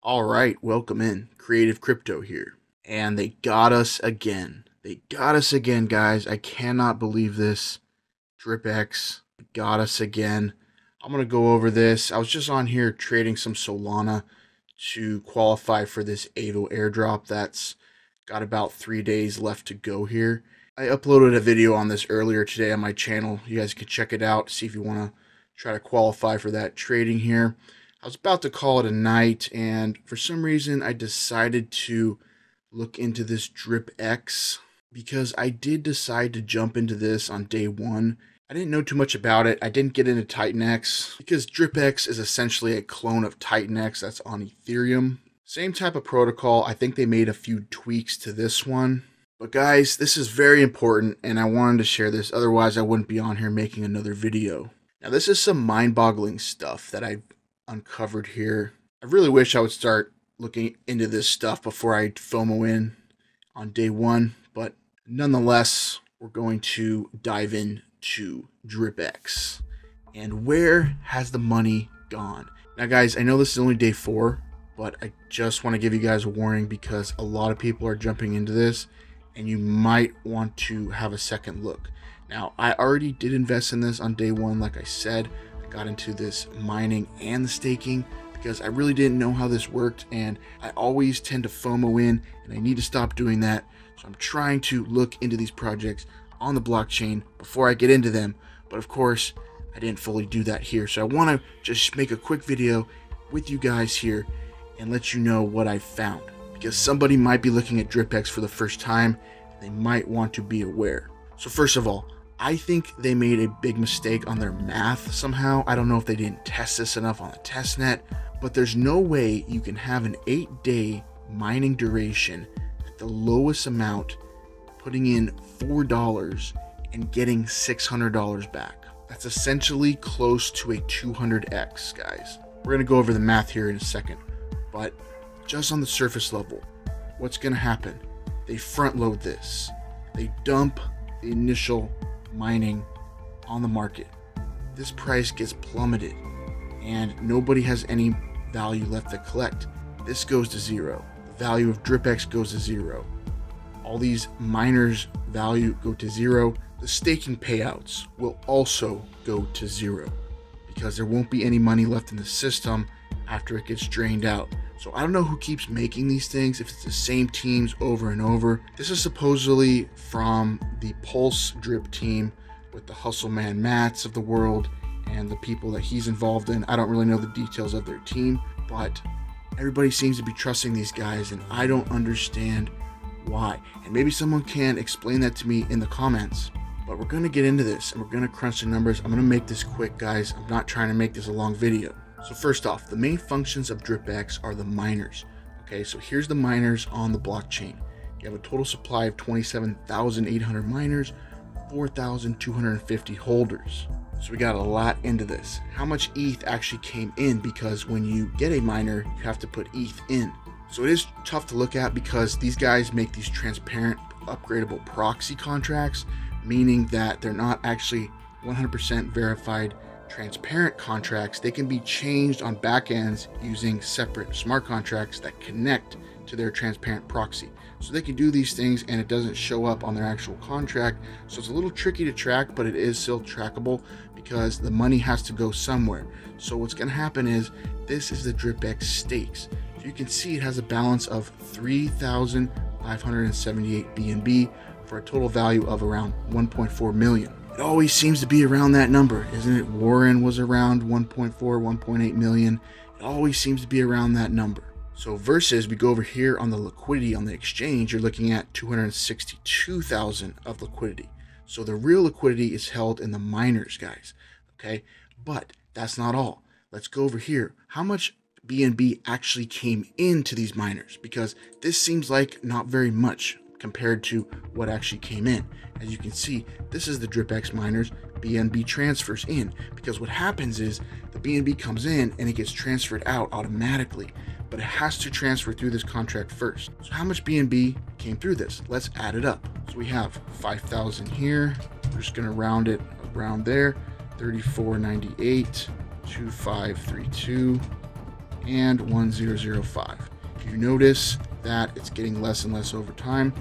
All right, welcome in. Creative Crypto here. And they got us again. They got us again, guys. I cannot believe this. Dripx got us again. I'm going to go over this. I was just on here trading some Solana to qualify for this Aevo airdrop that's got about 3 days left to go here. I uploaded a video on this earlier today on my channel. You guys can check it out, see if you want to try to qualify for that trading here. I was about to call it a night, and for some reason I decided to look into this Dripx because I did decide to jump into this on day one. I didn't know too much about it. I didn't get into titanx because Dripx is essentially a clone of titanx that's on Ethereum. Same type of protocol. I think they made a few tweaks to this one. But guys, this is very important, and I wanted to share this. Otherwise, I wouldn't be on here making another video. Now, this is some mind-boggling stuff that I've uncovered here. I really wish I would start looking into this stuff before I FOMO in on day one, but nonetheless, we're going to dive into Dripx. And where has the money gone? Now guys, I know this is only day 4, but I just want to give you guys a warning because a lot of people are jumping into this and you might want to have a second look. Now, I already did invest in this on day 1, like I said. Got into this mining and the staking because I really didn't know how this worked, and I always tend to FOMO in, and I need to stop doing that. So I'm trying to look into these projects on the blockchain before I get into them, but of course I didn't fully do that here. So I want to just make a quick video with you guys here and let you know what I found, because somebody might be looking at Dripx for the first time and they might want to be aware. So first of all, I think they made a big mistake on their math somehow. I don't know if they didn't test this enough on the test net, but there's no way you can have an 8-day mining duration at the lowest amount, putting in $4 and getting $600 back. That's essentially close to a 200x, guys. We're gonna go over the math here in a second, but just on the surface level, what's gonna happen? They front load this. They dump the initial mining on the market. This price gets plummeted and nobody has any value left to collect. This goes to zero. The value of Dripx goes to zero. All these miners' value go to zero. The staking payouts will also go to zero because there won't be any money left in the system after it gets drained out. So I don't know who keeps making these things, if it's the same teams over and over. This is supposedly from the PulseDrip team with the Hustleman Matts of the world and the people that he's involved in. I don't really know the details of their team, but everybody seems to be trusting these guys and I don't understand why. And maybe someone can explain that to me in the comments. But we're going to get into this and we're going to crunch the numbers. I'm going to make this quick, guys. I'm not trying to make this a long video. So first off, the main functions of Dripx are the miners. Okay, so here's the miners on the blockchain. You have a total supply of 27,800 miners, 4,250 holders. So we got a lot into this. How much ETH actually came in, because when you get a miner, you have to put ETH in. So it is tough to look at because these guys make these transparent, upgradable proxy contracts, meaning that they're not actually 100% verified transparent contracts. They can be changed on backends using separate smart contracts that connect to their transparent proxy. So they can do these things and it doesn't show up on their actual contract. So it's a little tricky to track, but it is still trackable because the money has to go somewhere. So what's going to happen is, this is the Dripx stakes. So you can see it has a balance of 3,578 BNB for a total value of around 1.4 million. It always seems to be around that number, isn't it? Warren was around 1.4, 1.8 million. It always seems to be around that number. So versus, we go over here on the liquidity on the exchange, you're looking at 262,000 of liquidity. So the real liquidity is held in the miners, guys. Okay, but that's not all. Let's go over here. How much BNB actually came into these miners? Because this seems like not very much compared to what actually came in. As you can see, this is the Dripx miners. BNB transfers in, because what happens is the BNB comes in and it gets transferred out automatically, but it has to transfer through this contract first. So how much BNB came through this? Let's add it up. So we have 5,000 here. We're just gonna round it around there. 34.98, 2532. and 1005. You notice that it's getting less and less over time.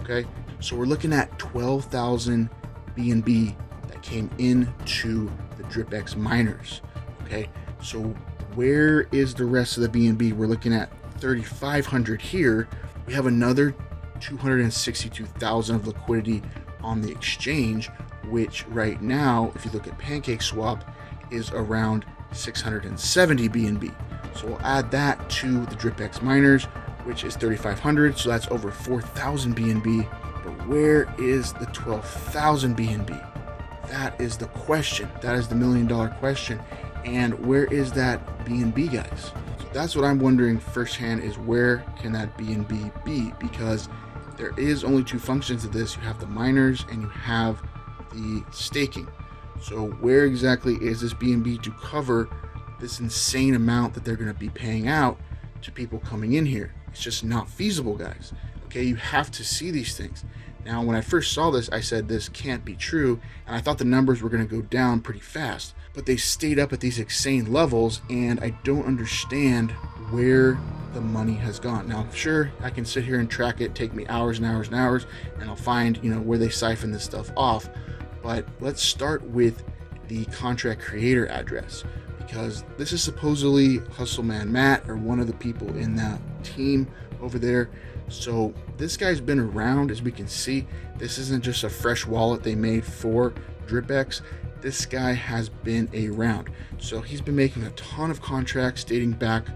Okay, so we're looking at 12,000 BNB that came into the Dripx miners. Okay, so where is the rest of the BNB? We're looking at 3,500 here. We have another 262,000 of liquidity on the exchange, which right now, if you look at PancakeSwap, is around 670 BNB. So we'll add that to the Dripx miners, which is 3,500. So that's over 4,000 BNB. But where is the 12,000 BNB? That is the question. That is the $1 million question. And where is that BNB, guys? So that's what I'm wondering firsthand, is where can that BNB be? Because there is only two functions of this. You have the miners and you have the staking. So where exactly is this BNB to cover this insane amount that they're going to be paying out to people coming in here? It's just not feasible, guys. Okay, you have to see these things. Now, when I first saw this, I said this can't be true, and I thought the numbers were going to go down pretty fast, but they stayed up at these insane levels, and I don't understand where the money has gone. Now, I'm sure I can sit here and track it, take me hours and hours and hours, and I'll find, where they siphon this stuff off. But let's start with the contract creator address, because this is supposedly Hustleman Matt, or one of the people in that team over there. So this guy's been around, as we can see. This isn't just a fresh wallet they made for Dripx. This guy has been around. So he's been making a ton of contracts dating back,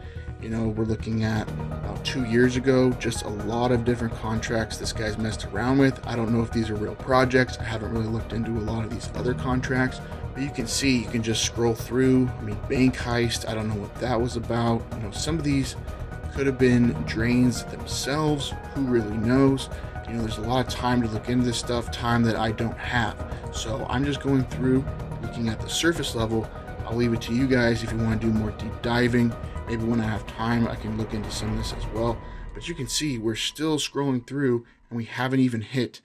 we're looking at about 2 years ago. Just a lot of different contracts this guy's messed around with. I don't know if these are real projects. I haven't really looked into a lot of these other contracts, but you can see, you can just scroll through. Bank heist, I don't know what that was about. Some of these could have been drains themselves. Who really knows? There's a lot of time to look into this stuff, time that I don't have. So I'm just going through, looking at the surface level. I'll leave it to you guys if you want to do more deep diving. Maybe when I have time, I can look into some of this as well. But you can see we're still scrolling through, and we haven't even hit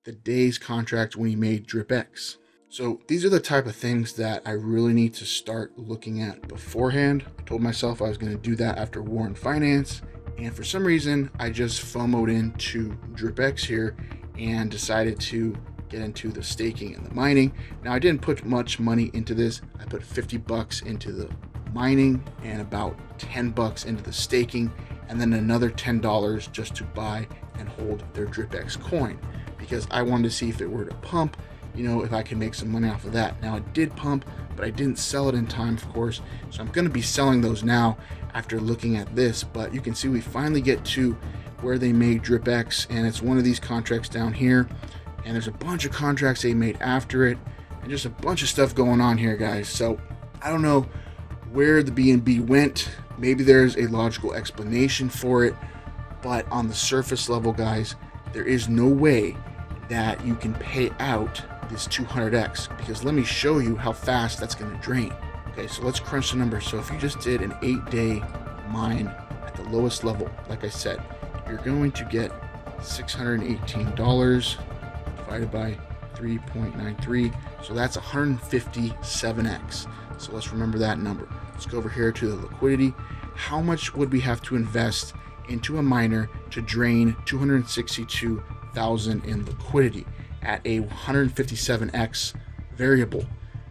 the day's contract when he made Dripx. So these are the type of things that I really need to start looking at beforehand. I told myself I was going to do that after War and Finance, and for some reason I just FOMO'd into Dripx here and decided to get into the staking and the mining. Now, I didn't put much money into this. I put 50 bucks into the mining and about 10 bucks into the staking, and then another $10 just to buy and hold their Dripx coin, because I wanted to see if it were to pump, if I can make some money off of that. Now, it did pump, but I didn't sell it in time, of course, so I'm going to be selling those now after looking at this. But you can see we finally get to where they made Dripx, and it's one of these contracts down here, and there's a bunch of contracts they made after it, and just a bunch of stuff going on here, guys. So I don't know where the BNB went. Maybe there's a logical explanation for it, but on the surface level, guys, there is no way that you can pay out this 200x, because let me show you how fast that's going to drain. Okay, so let's crunch the numbers. So if you just did an 8-day mine at the lowest level, like I said, you're going to get $618 divided by 3.93, so that's 157x. So let's remember that number. Let's go over here to the liquidity. How much would we have to invest into a miner to drain 262,000 in liquidity at a 157x variable?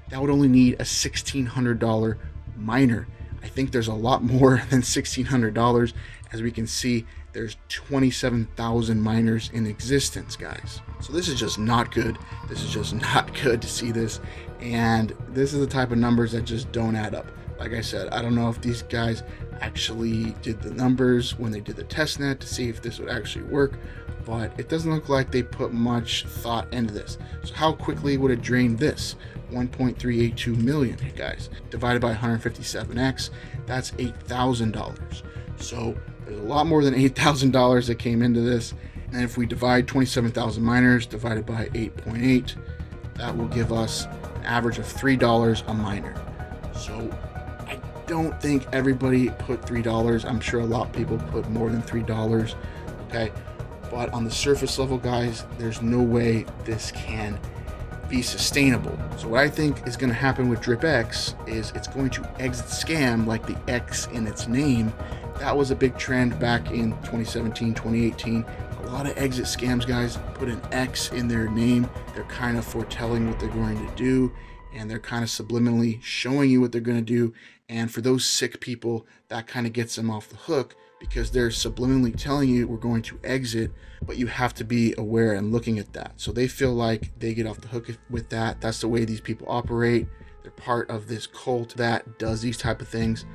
That would only need a $1,600 miner. I think there's a lot more than $1,600. As we can see, there's 27,000 miners in existence, guys. So this is just not good. This is just not good to see this. And this is the type of numbers that just don't add up. Like I said, I don't know if these guys actually did the numbers when they did the testnet to see if this would actually work, but it doesn't look like they put much thought into this. So how quickly would it drain this? 1.382 million, guys, divided by 157x, that's $8,000. So there's a lot more than $8,000 that came into this. And if we divide 27,000 miners divided by 8.8, that will give us an average of $3 a miner. So I don't think everybody put $3. I'm sure a lot of people put more than $3. Okay, but on the surface level, guys, there's no way this can be sustainable. So what I think is going to happen with Dripx is it's going to exit scam, like the X in its name. That was a big trend back in 2017, 2018. A lot of exit scams, guys, put an X in their name. They're kind of foretelling what they're going to do, and they're kind of subliminally showing you what they're going to do. And for those sick people, that kind of gets them off the hook, because they're subliminally telling you we're going to exit, but you have to be aware and looking at that. So they feel like they get off the hook with that. That's the way these people operate. They're part of this cult that does these type of things,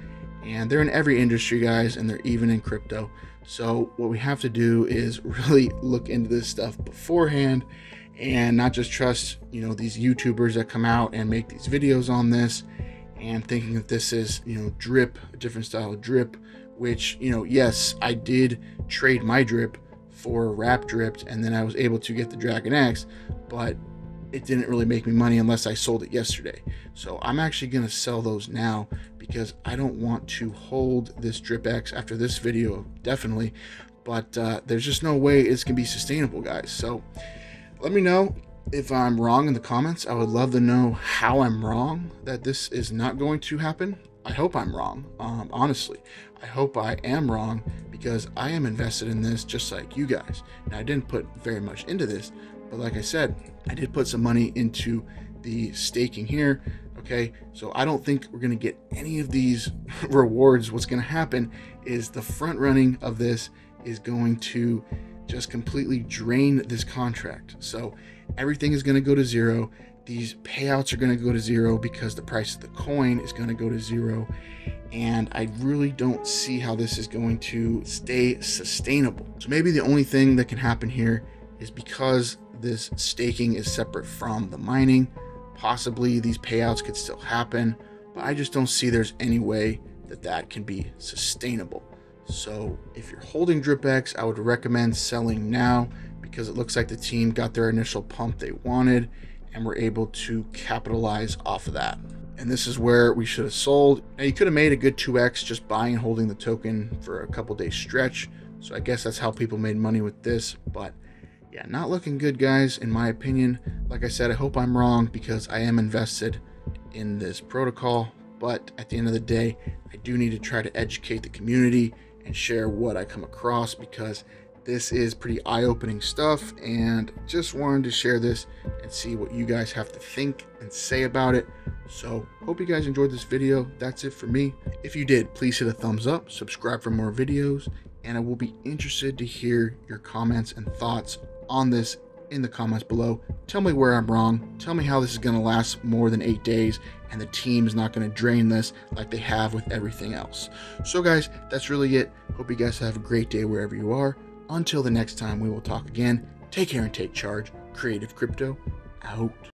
and they're in every industry, guys, and they're even in crypto. So what we have to do is really look into this stuff beforehand, and not just trust, you know, these YouTubers that come out and make these videos on this and thinking that this is, you know, drip, a different style of drip, which, you know, yes, I did trade my drip for wrap dripped, and then I was able to get the Dragon X, but it didn't really make me money unless I sold it yesterday. So I'm actually going to sell those now, because I don't want to hold this Dripx after this video, definitely, but there's just no way it's going to be sustainable, guys. So let me know if I'm wrong in the comments. I would love to know how I'm wrong that this is not going to happen. I hope I'm wrong. Honestly, I hope I am wrong, because I am invested in this just like you guys. Now, I didn't put very much into this, but like I said, I did put some money into the staking here. Okay, so I don't think we're going to get any of these rewards. What's going to happen is the front running of this is going to just completely drain this contract. So everything is going to go to zero. These payouts are going to go to zero because the price of the coin is going to go to zero. And I really don't see how this is going to stay sustainable. So maybe the only thing that can happen here is, because this staking is separate from the mining, possibly these payouts could still happen, but I just don't see there's any way that that can be sustainable. So if you're holding Dripx, I would recommend selling now, because it looks like the team got their initial pump they wanted and were able to capitalize off of that. And this is where we should have sold. Now, you could have made a good 2x just buying and holding the token for a couple days stretch. So I guess that's how people made money with this. But yeah, not looking good, guys, in my opinion. Like I said, I hope I'm wrong, because I am invested in this protocol. But at the end of the day, I do need to try to educate the community and share what I come across, because this is pretty eye-opening stuff, and just wanted to share this and see what you guys have to think and say about it. So hope you guys enjoyed this video. That's it for me. If you did, please hit a thumbs up, subscribe for more videos, and I will be interested to hear your comments and thoughts on this in the comments below. Tell me where I'm wrong. Tell me how this is going to last more than 8 days and the team is not going to drain this like they have with everything else. So guys, that's really it. Hope you guys have a great day wherever you are. Until the next time we will talk again, take care and take charge. Creative Crypto out.